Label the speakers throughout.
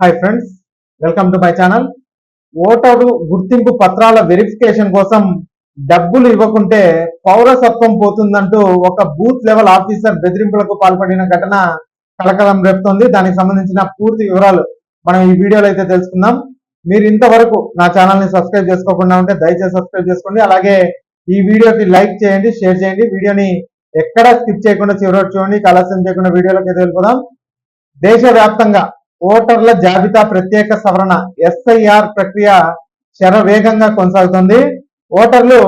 Speaker 1: Hi friends, welcome to my channel. Voter గుర్తింపు పత్రాల verification కోసం డబ్బులు ఇవ్వకుంటే పౌరసత్వం పోతుందంటూ ఒక బూత్ లెవెల్ ఆఫీసర్ బెదిరింపులకు పాల్పడిన ఘటన కలకలం రేపుతోంది. దానికి సంబంధించిన పూర్తి వివరాలు మనం ఈ వీడియోలో అయితే తెలుసుకుందాం. మీరు ఇంతవరకు నా ఛానల్ ని సబ్స్క్రైబ్ చేసుకోకుండా ఉంటే దయచేసి సబ్స్క్రైబ్ చేసుకోండి. అలాగే ఈ వీడియోకి లైక్ చేయండి, షేర్ చేయండి. వీడియోని ఎక్కడా స్కిప్ చేయకుండా చివరి చూడండి. ఆలస్యం చేయకుండా వీడియోలోకి అయితే వెళ్ళిపోదాం. దేశవ్యాప్తంగా ఓటర్ల జాబితా ప్రత్యేక సవరణ ఎస్ఐఆర్ ప్రక్రియ శరవేగంగా కొనసాగుతుంది. ఓటర్లు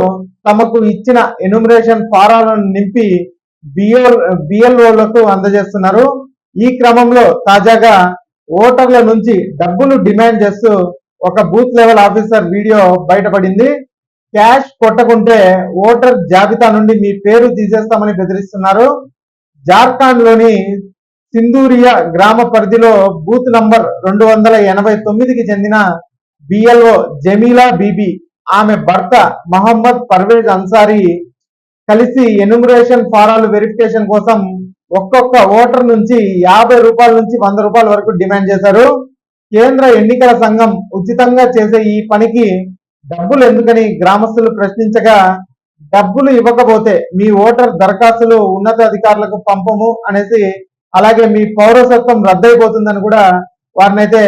Speaker 1: తమకు ఇచ్చిన ఎన్యూమరేషన్ ఫారాలను నింపి బిఎల్ఓలకు అందజేస్తున్నారు. ఈ క్రమంలో తాజాగా ఓటర్ల నుంచి డబ్బులు డిమాండ్ చేస్తూ ఒక బూత్ లెవెల్ ఆఫీసర్ వీడియో బయటపడింది. క్యాష్ కొట్టకుంటే ఓటర్ జాబితా నుండి మీ పేరు తీసేస్తామని బెదిరిస్తున్నారు. జార్ఖండ్ లోని సింధూరియా గ్రామ పరిధిలో బూత్ నంబర్ 289కి చెందిన బిఎల్ఓ జమీలా బీబీ, ఆమె భర్త మహమ్మద్ పర్వేజ్ అన్సారీ కలిసి ఎన్యూమరేషన్ ఫారాలు వెరిఫికేషన్ కోసం ఒక్కొక్క ఓటర్ నుంచి 50 రూపాయల నుంచి 100 రూపాయల వరకు డిమాండ్ చేశారు. కేంద్ర ఎన్నికల సంఘం ఉచితంగా చేసే ఈ పనికి డబ్బులు ఎందుకని గ్రామస్తులు ప్రశ్నించగా, డబ్బులు ఇవ్వకపోతే మీ ఓటర్ దరఖాస్తులు ఉన్నతాధికారులకు పంపము అనేసి, అలాగే మీ పౌరసత్వం రద్దయిపోతుందని కూడా వారినైతే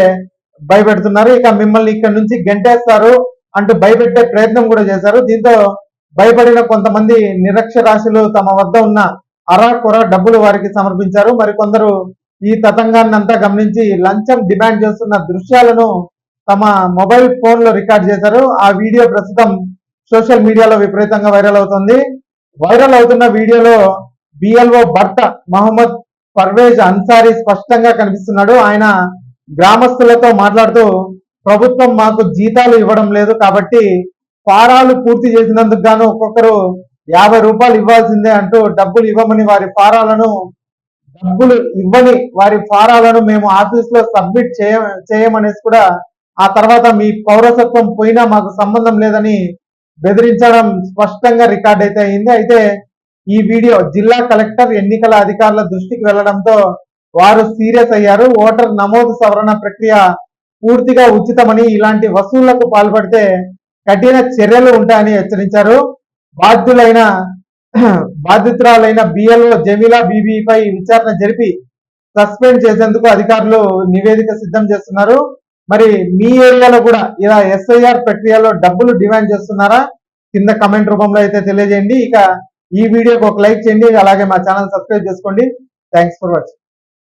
Speaker 1: భయపెడుతున్నారు. ఇక మిమ్మల్ని ఇక్కడి నుంచి గెంటేస్తారు అంటూ భయపెట్టే ప్రయత్నం కూడా చేశారు. దీంతో భయపడిన కొంతమంది నిరక్షరాస్యులు తమ వద్ద ఉన్న అరాకొర డబ్బులు వారికి సమర్పించారు. మరికొందరు ఈ తతంగాన్ని అంతా గమనించి లంచం డిమాండ్ చేస్తున్న దృశ్యాలను తమ మొబైల్ ఫోన్ లో రికార్డ్ చేశారు. ఆ వీడియో ప్రస్తుతం సోషల్ మీడియాలో విపరీతంగా వైరల్ అవుతుంది. వైరల్ అవుతున్న వీడియోలో బిఎల్ఓ భర్త మహమ్మద్ పర్వేజ్ అన్సారీ స్పష్టంగా కనిపిస్తున్నాడు. ఆయన గ్రామస్తులతో మాట్లాడుతూ, ప్రభుత్వం మాకు జీతాలు ఇవ్వడం లేదు కాబట్టి ఫారాలు పూర్తి చేసినందుకు గాను ఒక్కొక్కరు 50 రూపాయలు ఇవ్వాల్సిందే అంటూ డబ్బులు ఇవ్వమని వారి ఫారాలను మేము ఆఫీస్ లో సబ్మిట్ చేయమనేసి కూడా, ఆ తర్వాత మీ పౌరసత్వం పోయినా మాకు సంబంధం లేదని బెదిరించడం స్పష్టంగా రికార్డ్ అయితే అయింది. అయితే ఈ వీడియో జిల్లా కలెక్టర్ ఎన్నికల అధికారుల దృష్టికి వెళ్లడంతో వారు సీరియస్ అయ్యారు. ఓటర్ నమోదు సవరణ ప్రక్రియ పూర్తిగా ఉచితమని, ఇలాంటి వసూళ్లకు పాల్పడితే కఠిన చర్యలు ఉంటాయని హెచ్చరించారు. బాధితురాలైన బిఎల్ఓ జమీలా బీబీపై విచారణ జరిపి సస్పెండ్ చేసేందుకు అధికారులు నివేదిక సిద్ధం చేస్తున్నారు. మరి మీ ఏరియాలో కూడా ఇలా ఎస్ఐఆర్ ప్రక్రియలో డబ్బులు డిమాండ్ చేస్తున్నారా? కింద కమెంట్ రూపంలో అయితే తెలియజేయండి. ఇక ఈ వీడియోకి ఒక లైక్ చేయండి, అలాగే మా ఛానల్ సబ్స్క్రైబ్ చేసుకోండి. Thanks for watching.